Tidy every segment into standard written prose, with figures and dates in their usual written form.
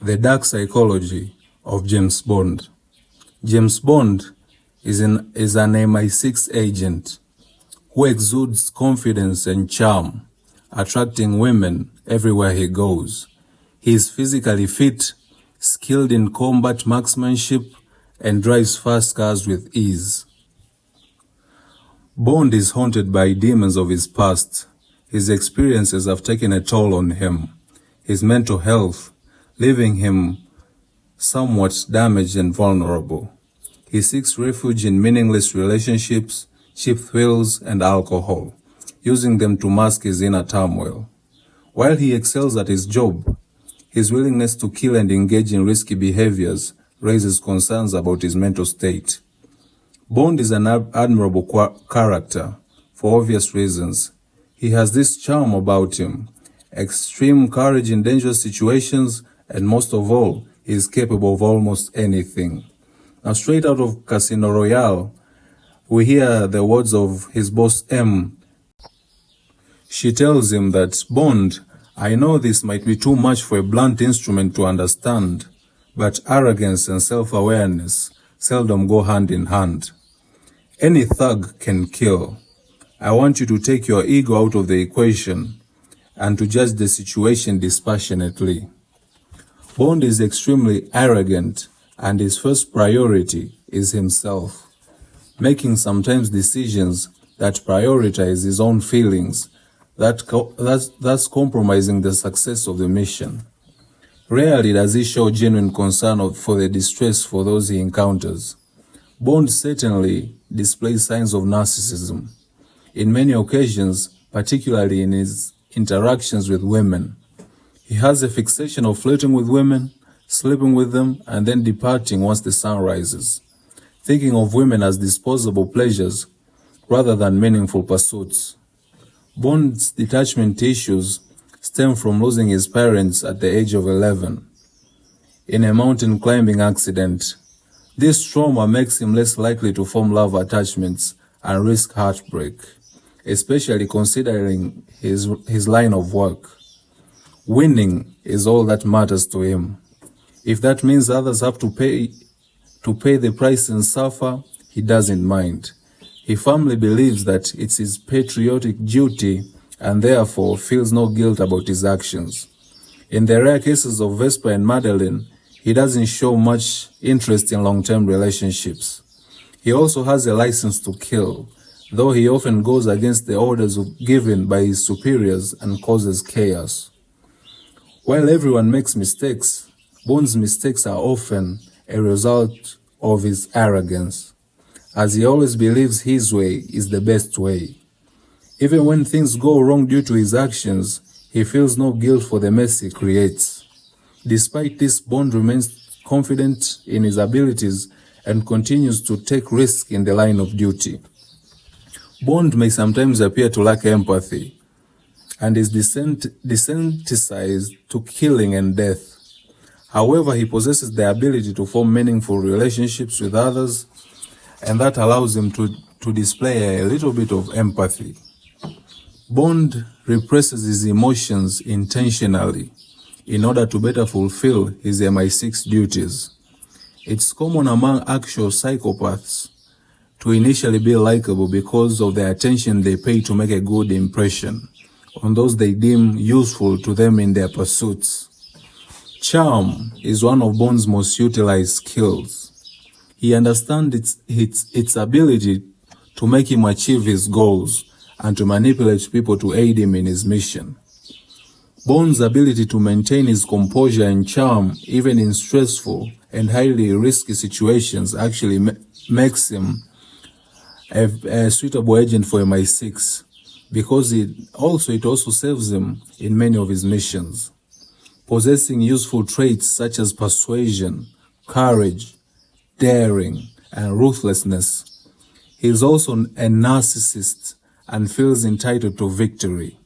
The dark psychology of James Bond. James Bond is an MI6 agent who exudes confidence and charm, attracting women everywhere he goes. He is physically fit, skilled in combat marksmanship, and drives fast cars with ease. Bond is haunted by demons of his past. His experiences have taken a toll on him, his mental health, leaving him somewhat damaged and vulnerable. He seeks refuge in meaningless relationships, cheap thrills, and alcohol, using them to mask his inner turmoil. While he excels at his job, his willingness to kill and engage in risky behaviors raises concerns about his mental state. Bond is an admirable character for obvious reasons. He has this charm about him, extreme courage in dangerous situations, and most of all, he is capable of almost anything. Now, straight out of Casino Royale, we hear the words of his boss M. She tells him that, "Bond, I know this might be too much for a blunt instrument to understand, but arrogance and self-awareness seldom go hand in hand. Any thug can kill. I want you to take your ego out of the equation and to judge the situation dispassionately." Bond is extremely arrogant, and his first priority is himself, making sometimes decisions that prioritize his own feelings, thus compromising the success of the mission. Rarely does he show genuine concern for the distress for those he encounters. Bond certainly displays signs of narcissism. In many occasions, particularly in his interactions with women, he has a fixation of flirting with women, sleeping with them, and then departing once the sun rises, thinking of women as disposable pleasures rather than meaningful pursuits. Bond's detachment issues stem from losing his parents at the age of 11 in a mountain climbing accident. This trauma makes him less likely to form love attachments and risk heartbreak, especially considering his line of work. Winning is all that matters to him. If that means others have to pay the price and suffer, he doesn't mind. He firmly believes that it's his patriotic duty and therefore feels no guilt about his actions. In the rare cases of Vesper and Madeline, he doesn't show much interest in long-term relationships. He also has a license to kill, though he often goes against the orders given by his superiors and causes chaos. While everyone makes mistakes, Bond's mistakes are often a result of his arrogance, as he always believes his way is the best way. Even when things go wrong due to his actions, he feels no guilt for the mess he creates. Despite this, Bond remains confident in his abilities and continues to take risks in the line of duty. Bond may sometimes appear to lack empathy and is desensitized to killing and death. However, he possesses the ability to form meaningful relationships with others, and that allows him to display a little bit of empathy. Bond represses his emotions intentionally in order to better fulfill his MI6 duties. It's common among actual psychopaths to initially be likable because of the attention they pay to make a good impression on those they deem useful to them in their pursuits. Charm is one of Bond's most utilized skills. He understands its ability to make him achieve his goals and to manipulate people to aid him in his mission. Bond's ability to maintain his composure and charm even in stressful and highly risky situations actually makes him a suitable agent for MI6, because it also serves him in many of his missions. Possessing useful traits such as persuasion, courage, daring, and ruthlessness, he is also a narcissist and feels entitled to victory.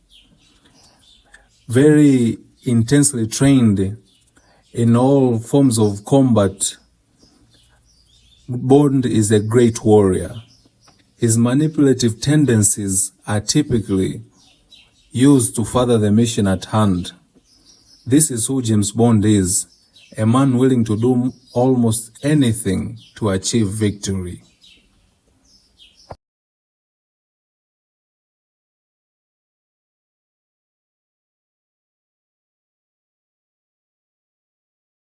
Very intensely trained in all forms of combat, Bond is a great warrior. His manipulative tendencies are typically used to further the mission at hand. This is who James Bond is, a man willing to do almost anything to achieve victory.